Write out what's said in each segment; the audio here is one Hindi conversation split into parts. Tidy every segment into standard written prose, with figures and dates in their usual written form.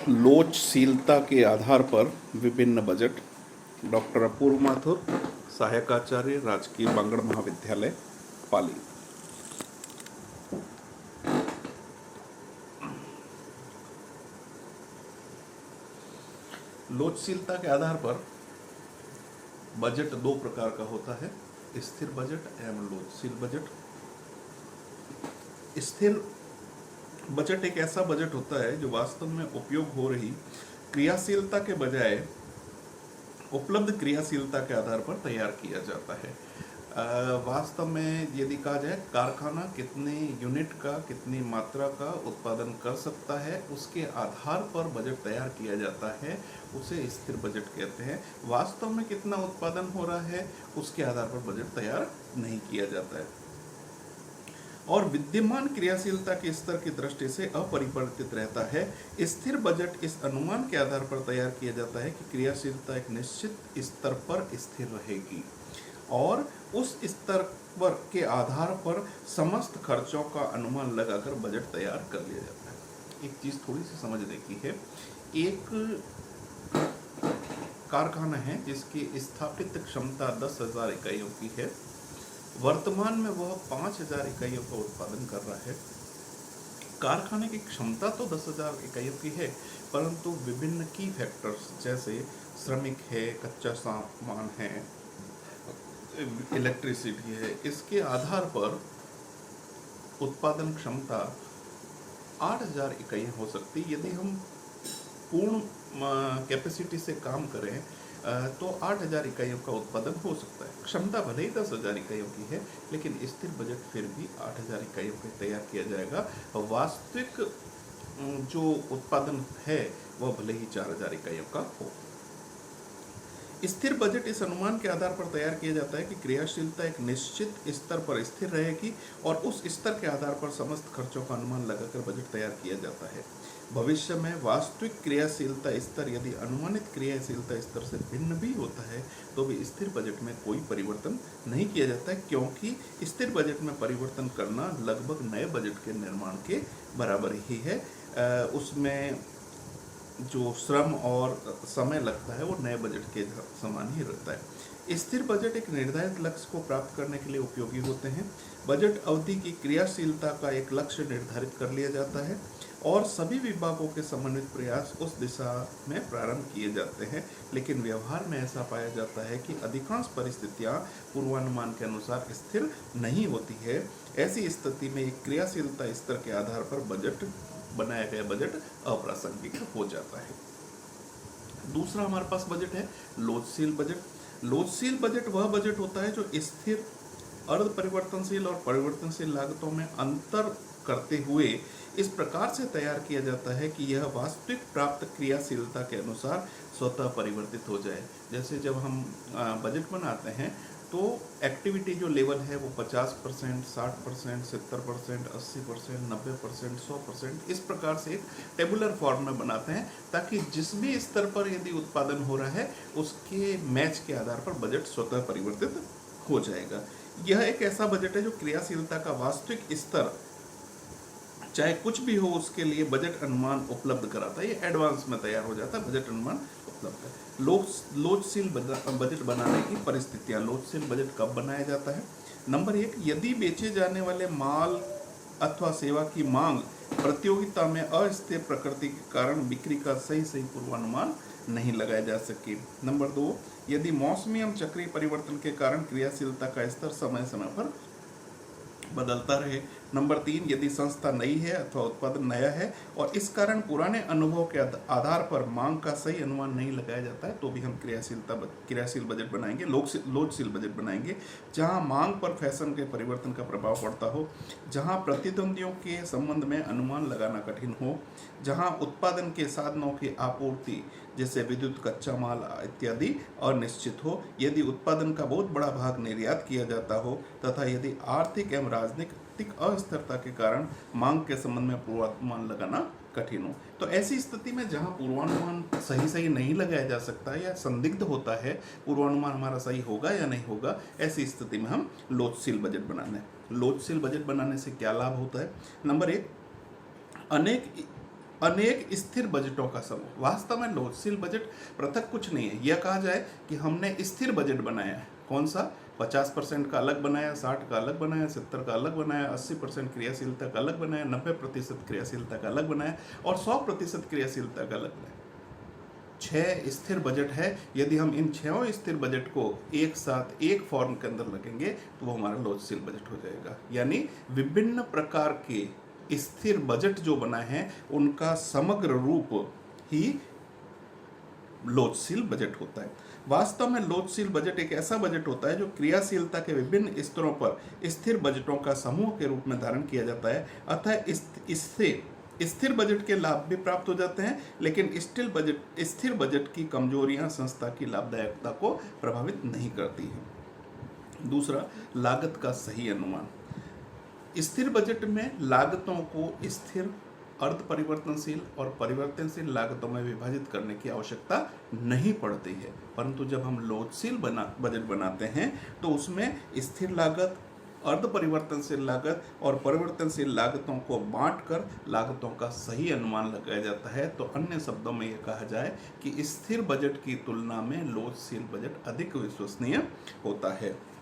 लोचशीलता के आधार पर विभिन्न बजट। डॉक्टर अपूर्व माथुर, सहायक आचार्य, राजकीय बांगड़ महाविद्यालय, पाली। लोचशीलता के आधार पर बजट दो प्रकार का होता है, स्थिर बजट एवं लोचशील बजट। स्थिर बजट एक ऐसा बजट होता है जो वास्तव में उपयोग हो रही क्रियाशीलता के बजाय उपलब्ध क्रियाशीलता के आधार पर तैयार किया जाता है। वास्तव में यदि कहा जाए कारखाना कितने यूनिट का, कितनी मात्रा का उत्पादन कर सकता है, उसके आधार पर बजट तैयार किया जाता है, उसे स्थिर बजट कहते हैं। वास्तव में कितना उत्पादन हो रहा है उसके आधार पर बजट तैयार नहीं किया जाता है और विद्यमान क्रियाशीलता के स्तर की दृष्टि से अपरिवर्तित रहता है। स्थिर बजट इस अनुमान के आधार पर तैयार किया जाता है कि क्रियाशीलता एक निश्चित स्तर पर स्थिर रहेगी और उस स्तर पर के आधार पर समस्त खर्चों का अनुमान लगाकर बजट तैयार कर लिया जाता है। एक चीज थोड़ी सी समझने की है, एक कारखाना है जिसकी स्थापित क्षमता 10,000 इकाइयों की है। वर्तमान में वह 5,000 इकाइयों का उत्पादन कर रहा है। कारखाने की क्षमता तो 10,000 इकाइयों की है, परंतु विभिन्न की फैक्टर्स जैसे श्रमिक है, कच्चा सामान है, इलेक्ट्रिसिटी है, इसके आधार पर उत्पादन क्षमता 8,000 इकाइयाँ हो सकती। यदि हम पूर्ण कैपेसिटी से काम करें तो 8,000 इकाइयों का उत्पादन हो सकता है। क्षमता भले ही 10,000 इकाइयों की है, लेकिन स्थिर बजट फिर भी 8,000 इकाइयों का तैयार किया जाएगा। वास्तविक जो उत्पादन है वह भले ही 4,000 इकाइयों का हो। स्थिर बजट इस अनुमान के आधार पर तैयार किया जाता है कि क्रियाशीलता एक निश्चित स्तर पर स्थिर रहेगी और उस स्तर के आधार पर समस्त खर्चों का अनुमान लगाकर बजट तैयार किया जाता है। भविष्य में वास्तविक क्रियाशीलता स्तर यदि अनुमानित क्रियाशीलता स्तर से भिन्न भी होता है तो भी स्थिर बजट में कोई परिवर्तन नहीं किया जाता है, क्योंकि स्थिर बजट में परिवर्तन करना लगभग नए बजट के निर्माण के बराबर ही है। उसमें जो श्रम और समय लगता है वो नए बजट के समान ही रहता है। स्थिर बजट एक निर्धारित लक्ष्य को प्राप्त करने के लिए उपयोगी होते हैं। बजट अवधि की क्रियाशीलता का एक लक्ष्य निर्धारित कर लिया जाता है और सभी विभागों के समन्वित प्रयास उस दिशा में प्रारंभ किए जाते हैं, लेकिन व्यवहार में ऐसा पाया जाता है कि अधिकांश परिस्थितियां पूर्वानुमान के अनुसार स्थिर नहीं होती है। ऐसी स्थिति में एक क्रियाशीलता स्तर के आधार पर बनाया गया बजट अप्रासंगिक हो जाता है। दूसरा हमारे पास बजट है लोचशील बजट। लोचशील बजट वह बजट होता है जो स्थिर, अर्ध परिवर्तनशील और परिवर्तनशील लागतों में अंतर करते हुए इस प्रकार से तैयार किया जाता है कि यह वास्तविक प्राप्त क्रियाशीलता के अनुसार स्वतः परिवर्तित हो जाए। जैसे जब हम बजट बनाते हैं तो एक्टिविटी जो लेवल है वो 50%, 60%, 70%, 80%, 90%, 100%, इस प्रकार से एक टेबुलर फॉर्म में बनाते हैं ताकि जिस भी स्तर पर यदि उत्पादन हो रहा है उसके मैच के आधार पर बजट स्वतः परिवर्तित हो जाएगा। यह एक ऐसा बजट है जो क्रियाशीलता का वास्तविक स्तर चाहे कुछ भी हो उसके लिए बजट अनुमान उपलब्ध कराता है। ये एडवांस में तैयार हो जाता है, बजट अनुमान उपलब्ध है। लोचशील बजट बनाने की परिस्थितियां। लोचशील बजट कब बनाया जाता है? नंबर 1, यदि बेचे जाने वाले माल अथवा सेवा की मांग प्रतियोगिता में अस्थिर प्रकृति के कारण बिक्री का सही पूर्वानुमान नहीं लगाया जा सके। नंबर 2, यदि मौसमी एवं चक्रीय परिवर्तन के कारण क्रियाशीलता का स्तर समय समय पर बदलता रहे। नंबर 3, यदि संस्था नई है अथवा उत्पादन नया है और इस कारण पुराने अनुभव के आधार पर मांग का सही अनुमान नहीं लगाया जाता है तो भी हम क्रियाशील बजट बनाएंगे, लोचशील बजट बनाएंगे। जहां मांग पर फैशन के परिवर्तन का प्रभाव पड़ता हो, जहां प्रतिद्वंदियों के संबंध में अनुमान लगाना कठिन हो, जहां उत्पादन के साधनों की आपूर्ति जैसे विद्युत, कच्चा माल इत्यादि अनिश्चित हो, यदि उत्पादन का बहुत बड़ा भाग निर्यात किया जाता हो तथा यदि आर्थिक एवं राजनीतिक अस्थिरता के कारण मांग के संबंध में पूर्वानुमान लगाना कठिन हो। तो ऐसी स्थिति में जहां पूर्वानुमान सही नहीं लगाया जा सकता या संदिग्ध होता है पूर्वानुमान हमारा सही होगा या नहीं होगा, ऐसी स्थिति में हम लोचशील बजट बनाना है। लोचशील बजट बनाने से क्या लाभ होता है? नंबर 1, अनेक स्थिर बजटों का समूह। वास्तव में लोचशील बजट पृथक कुछ नहीं है। यह कहा जाए कि हमने स्थिर बजट बनाया है। कौन सा? 50% का अलग बनाया, 60 का अलग बनाया, 70 का अलग बनाया, 80% क्रियाशीलता का अलग बनाया, 90% क्रियाशीलता का अलग बनाया और 100% क्रियाशीलता का अलग बनाया। 6 स्थिर बजट है। यदि हम इन 6 स्थिर बजट को एक साथ एक फॉर्म के अंदर लगेंगे तो वो हमारा लोचशील बजट हो जाएगा। यानी विभिन्न प्रकार के स्थिर बजट जो बनाए हैं उनका समग्र रूप ही लोचशील बजट होता है। वास्तव में लोचशील बजट एक ऐसा बजट होता है जो क्रियाशीलता के विभिन्न स्तरों पर स्थिर बजटों का समूह के रूप में धारण किया जाता है। अतः इससे स्थिर बजट के लाभ भी प्राप्त हो जाते हैं, लेकिन स्थिर बजट की कमजोरियां संस्था की लाभदायकता को प्रभावित नहीं करती है। दूसरा, लागत का सही अनुमान। स्थिर बजट में लागतों को स्थिर, अर्ध परिवर्तनशील और परिवर्तनशील लागतों में विभाजित करने की आवश्यकता नहीं पड़ती है, परंतु जब हम लोचशील बजट बनाते हैं तो उसमें स्थिर लागत, अर्ध परिवर्तनशील लागत और परिवर्तनशील लागतों को बांटकर लागतों का सही अनुमान लगाया जाता है। तो अन्य शब्दों में यह कहा जाए कि स्थिर बजट की तुलना में लोचशील बजट अधिक विश्वसनीय होता है।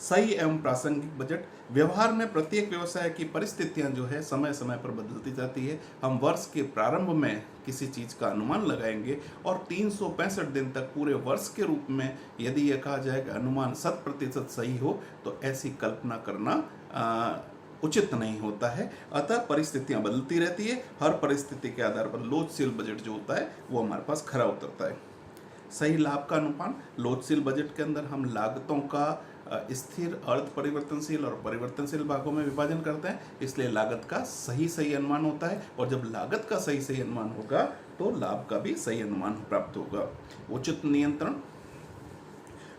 सही एवं प्रासंगिक बजट। व्यवहार में प्रत्येक व्यवसाय की परिस्थितियां जो है समय समय पर बदलती जाती है। हम वर्ष के प्रारंभ में किसी चीज का अनुमान लगाएंगे और 365 दिन तक पूरे वर्ष के रूप में यदि यह कहा जाए कि अनुमान 100% सही हो तो ऐसी कल्पना करना उचित नहीं होता है। अतः परिस्थितियां बदलती रहती है। हर परिस्थिति के आधार पर लोचशील बजट जो होता है वो हमारे पास खरा उतरता है। सही लाभ का अनुमान। लोचशील बजट के अंदर हम लागतों का स्थिर, अर्ध परिवर्तनशील और परिवर्तनशील भागों में विभाजन करते हैं, इसलिए लागत का सही अनुमान होता है। और जब लागत का सही अनुमान होगा तो लाभ का भी सही अनुमान प्राप्त होगा। उचित नियंत्रण।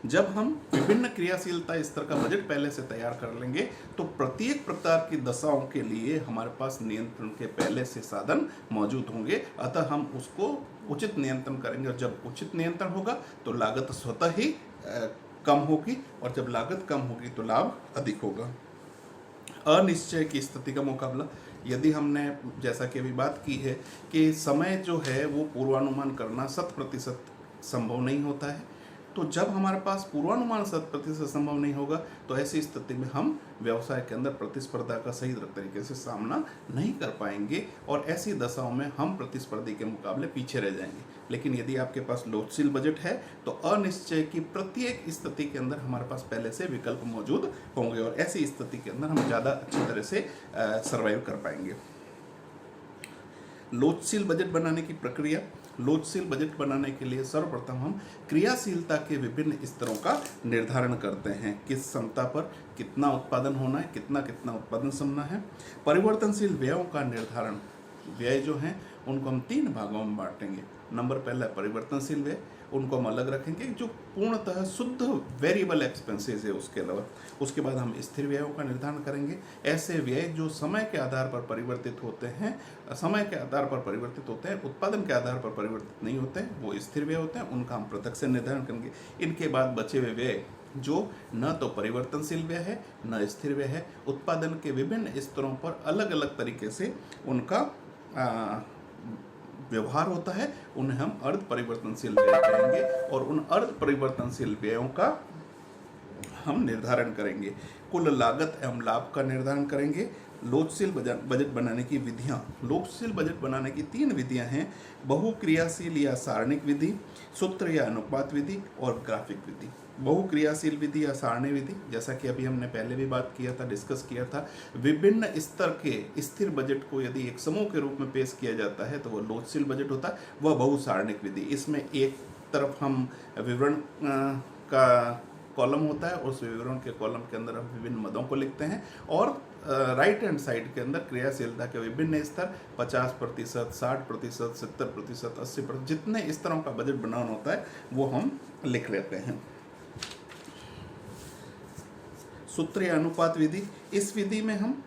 जब हम विभिन्न क्रियाशीलता स्तर का बजट पहले से तैयार कर लेंगे तो प्रत्येक प्रकार की दशाओं के लिए हमारे पास नियंत्रण के पहले से साधन मौजूद होंगे। अतः हम उसको उचित नियंत्रण करेंगे और जब उचित नियंत्रण होगा तो लागत स्वतः ही कम होगी और जब लागत कम होगी तो लाभ अधिक होगा। अनिश्चय की स्थिति का मुकाबला। यदि हमने जैसा कि अभी बात की है कि समय जो है वो पूर्वानुमान करना 100% संभव नहीं होता है, तो जब हमारे पास पूर्वानुमान 100% संभव नहीं होगा तो ऐसी स्थिति में हम व्यवसाय के अंदर प्रतिस्पर्धा का सही तरीके से सामना नहीं कर पाएंगे और ऐसी दशाओं में हम प्रतिस्पर्धी के मुकाबले पीछे रह जाएंगे। लेकिन यदि आपके पास लोचशील बजट है तो अनिश्चय की प्रत्येक स्थिति के अंदर हमारे पास पहले से विकल्प मौजूद होंगे और ऐसी स्थिति के अंदर हम ज़्यादा अच्छी तरह से सर्वाइव कर पाएंगे। लोचशील बजट बनाने की प्रक्रिया। लोचशील बजट बनाने के लिए सर्वप्रथम हम क्रियाशीलता के विभिन्न स्तरों का निर्धारण करते हैं। किस क्षमता पर कितना उत्पादन होना है, कितना उत्पादन संभवना है। परिवर्तनशील व्ययों का निर्धारण। व्यय जो हैं उनको हम 3 भागों में बांटेंगे। नंबर पहला परिवर्तनशील व्यय, उनको हम अलग रखेंगे जो पूर्णतः शुद्ध वेरिएबल एक्सपेंसेस है उसके अलावा। उसके बाद हम स्थिर व्ययों का निर्धारण करेंगे। ऐसे व्यय जो समय के आधार पर परिवर्तित होते हैं, उत्पादन के आधार पर परिवर्तित नहीं होते हैं, वो स्थिर व्यय होते हैं, उनका हम पृथक से निर्धारण करेंगे। इनके बाद बचे हुए व्यय जो न तो परिवर्तनशील व्यय है न स्थिर व्यय है, उत्पादन के विभिन्न स्तरों पर अलग अलग तरीके से उनका व्यवहार होता है, उन्हें हम अर्ध परिवर्तनशील व्यय कहेंगे और उन अर्ध परिवर्तनशील व्ययों का हम निर्धारण करेंगे। कुल लागत एवं लाभ का निर्धारण करेंगे। लोचशील बजट बनाने की विधियां। लोचशील बजट बनाने की 3 विधियां हैं: बहुक्रियाशील या सारणिक विधि, सूत्र या अनुपात विधि और ग्राफिक विधि। बहुक्रियाशील विधि या सारणी विधि, जैसा कि अभी हमने पहले भी बात किया था, डिस्कस किया था, विभिन्न स्तर के स्थिर बजट को यदि एक समूह के रूप में पेश किया जाता है तो वह लोचशील बजट होता है। वह बहुसारणिक विधि, इसमें एक तरफ हम विवरण का कॉलम होता है, उस विवरण के कॉलम के अंदर हम विभिन्न मदों को लिखते हैं और राइट हैंड साइड के अंदर क्रियाशीलता के विभिन्न स्तर 50%, 60%, 70%, 80%, जितने स्तरों का बजट बनाना होता है वो हम लिख लेते हैं। सूत्र या अनुपात विधि। इस विधि में हम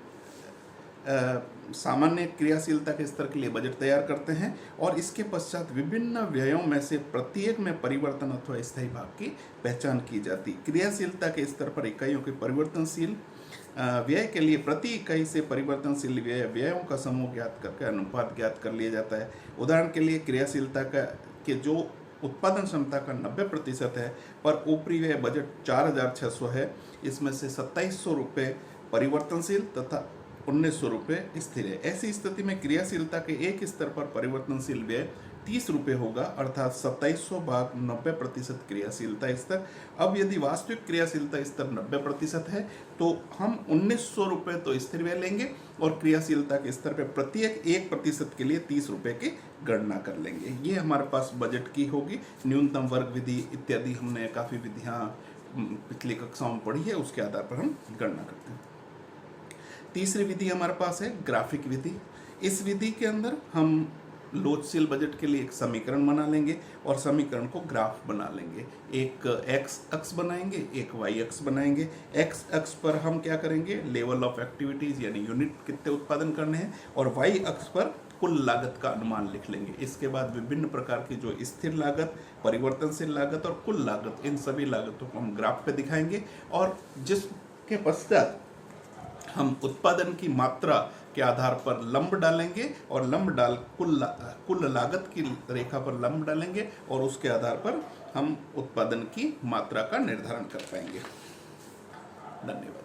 सामान्य क्रियाशीलता के स्तर के लिए बजट तैयार करते हैं और इसके पश्चात विभिन्न व्ययों में से प्रत्येक में परिवर्तन अथवा स्थायी भाग की पहचान की जाती। क्रियाशीलता के स्तर पर इकाइयों की परिवर्तनशील व्यय के लिए प्रति इकाई से परिवर्तनशील व्यय व्ययों का समूह ज्ञात करके अनुपात ज्ञात कर लिया जाता है। उदाहरण के लिए क्रियाशीलता का के जो उत्पादन क्षमता का 90% है पर ऊपरी व्यय बजट 4,600 है, इसमें से 2,700 रुपये परिवर्तनशील तथा 1,900 रुपये स्थिर है। ऐसी स्थिति में क्रियाशीलता के एक स्तर पर परिवर्तनशील व्यय 30 रुपये होगा, अर्थात 2,700 भाग 90% क्रियाशीलता स्तर। अब यदि वास्तविक क्रियाशीलता स्तर 90% है तो हम 1,900 रुपये तो स्थिर व्यय लेंगे और क्रियाशीलता के स्तर पर प्रत्येक 1% के लिए 30 रुपये की गणना कर लेंगे। ये हमारे पास बजट की होगी। न्यूनतम वर्ग विधि इत्यादि हमने काफ़ी विधियाँ पिछली कक्षाओं में पढ़ी है, उसके आधार पर हम गणना करते हैं। तीसरी विधि हमारे पास है ग्राफिक विधि। इस विधि के अंदर हम लोचशील बजट के लिए एक समीकरण बना लेंगे और समीकरण को ग्राफ बना लेंगे। एक एक्स अक्ष बनाएंगे, एक वाई अक्ष बनाएंगे। एक्स अक्ष पर हम क्या करेंगे, लेवल ऑफ एक्टिविटीज़ यानी यूनिट कितने उत्पादन करने हैं, और वाई अक्ष पर कुल लागत का अनुमान लिख लेंगे। इसके बाद विभिन्न प्रकार की जो स्थिर लागत, परिवर्तनशील लागत और कुल लागत, इन सभी लागतों को हम ग्राफ पे दिखाएंगे और जिसके पश्चात हम उत्पादन की मात्रा के आधार पर लंब डालेंगे और लंब डाल कुल लागत की रेखा पर लंब डालेंगे और उसके आधार पर हम उत्पादन की मात्रा का निर्धारण कर पाएंगे। धन्यवाद।